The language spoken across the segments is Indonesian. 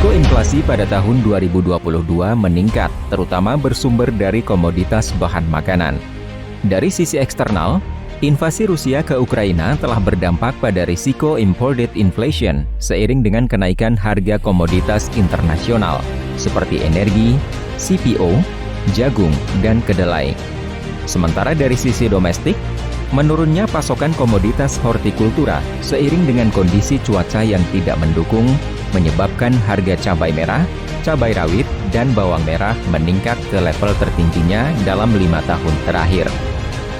Risiko inflasi pada tahun 2022 meningkat, terutama bersumber dari komoditas bahan makanan. Dari sisi eksternal, invasi Rusia ke Ukraina telah berdampak pada risiko imported inflation seiring dengan kenaikan harga komoditas internasional seperti energi, CPO, jagung, dan kedelai. Sementara dari sisi domestik, menurunnya pasokan komoditas hortikultura seiring dengan kondisi cuaca yang tidak mendukung menyebabkan harga cabai merah, cabai rawit, dan bawang merah meningkat ke level tertingginya dalam 5 tahun terakhir.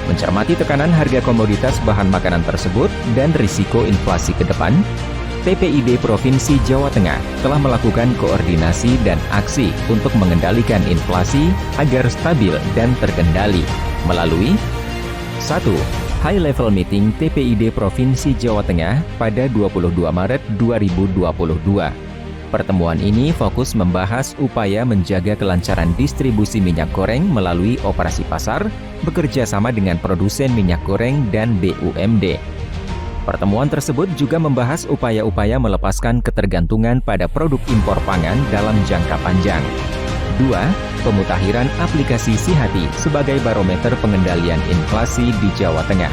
Mencermati tekanan harga komoditas bahan makanan tersebut dan risiko inflasi ke depan, TPID Provinsi Jawa Tengah telah melakukan koordinasi dan aksi untuk mengendalikan inflasi agar stabil dan terkendali melalui 1. High Level Meeting TPID Provinsi Jawa Tengah pada 22 Maret 2022. Pertemuan ini fokus membahas upaya menjaga kelancaran distribusi minyak goreng melalui operasi pasar, bekerja sama dengan produsen minyak goreng dan BUMD. Pertemuan tersebut juga membahas upaya-upaya melepaskan ketergantungan pada produk impor pangan dalam jangka panjang. 2. Pemutakhiran aplikasi Sihati sebagai barometer pengendalian inflasi di Jawa Tengah.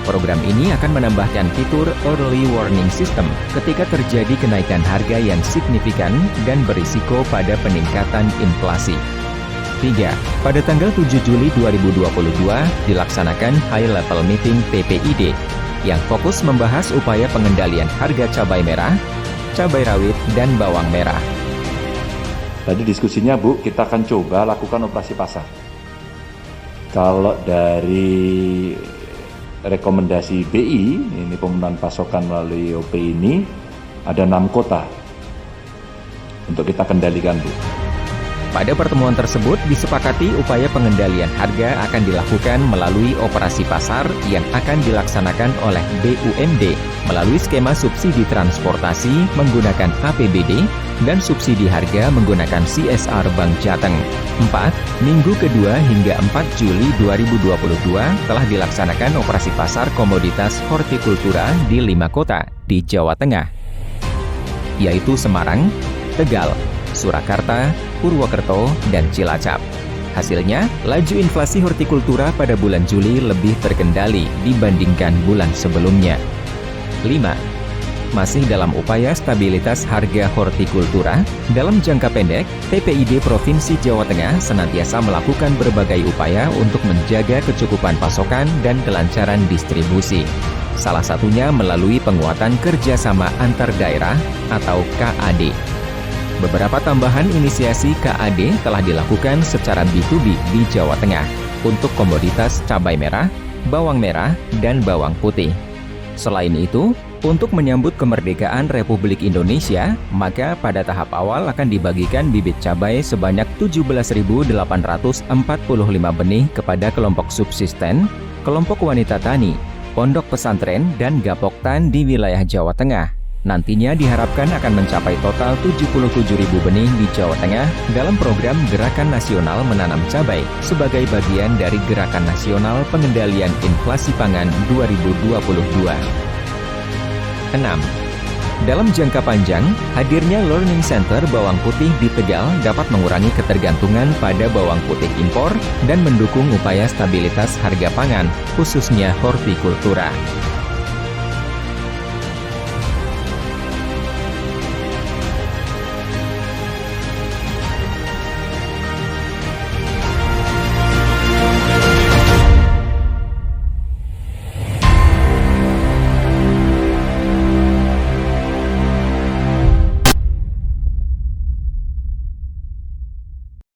Program ini akan menambahkan fitur Early Warning System ketika terjadi kenaikan harga yang signifikan dan berisiko pada peningkatan inflasi. 3. Pada tanggal 7 Juli 2022 dilaksanakan High Level Meeting TPID yang fokus membahas upaya pengendalian harga cabai merah, cabai rawit, dan bawang merah. Tadi diskusinya Bu, kita akan coba lakukan operasi pasar. Kalau dari rekomendasi BI, ini pemenuhan pasokan melalui OP ini, ada 6 kota untuk kita kendalikan Bu. Pada pertemuan tersebut disepakati upaya pengendalian harga akan dilakukan melalui operasi pasar yang akan dilaksanakan oleh BUMD melalui skema subsidi transportasi menggunakan APBD dan subsidi harga menggunakan CSR Bank Jateng. 4. Minggu kedua hingga 4 Juli 2022 telah dilaksanakan operasi pasar komoditas hortikultura di 5 kota di Jawa Tengah, yaitu Semarang, Tegal, Surakarta, Purwokerto, dan Cilacap. Hasilnya, laju inflasi hortikultura pada bulan Juli lebih terkendali dibandingkan bulan sebelumnya. 5. Masih dalam upaya stabilitas harga hortikultura, dalam jangka pendek, TPID Provinsi Jawa Tengah senantiasa melakukan berbagai upaya untuk menjaga kecukupan pasokan dan kelancaran distribusi. Salah satunya melalui penguatan kerjasama antar daerah atau KAD. Beberapa tambahan inisiasi KAD telah dilakukan secara B2B di Jawa Tengah untuk komoditas cabai merah, bawang merah, dan bawang putih. Selain itu, untuk menyambut kemerdekaan Republik Indonesia, maka pada tahap awal akan dibagikan bibit cabai sebanyak 17.845 benih kepada kelompok subsisten, kelompok wanita tani, pondok pesantren, dan gapoktan di wilayah Jawa Tengah. Nantinya diharapkan akan mencapai total 77.000 benih di Jawa Tengah dalam program Gerakan Nasional Menanam Cabai sebagai bagian dari Gerakan Nasional Pengendalian Inflasi Pangan 2022. 6. Dalam jangka panjang, hadirnya Learning Center Bawang Putih di Tegal dapat mengurangi ketergantungan pada bawang putih impor dan mendukung upaya stabilitas harga pangan, khususnya hortikultura.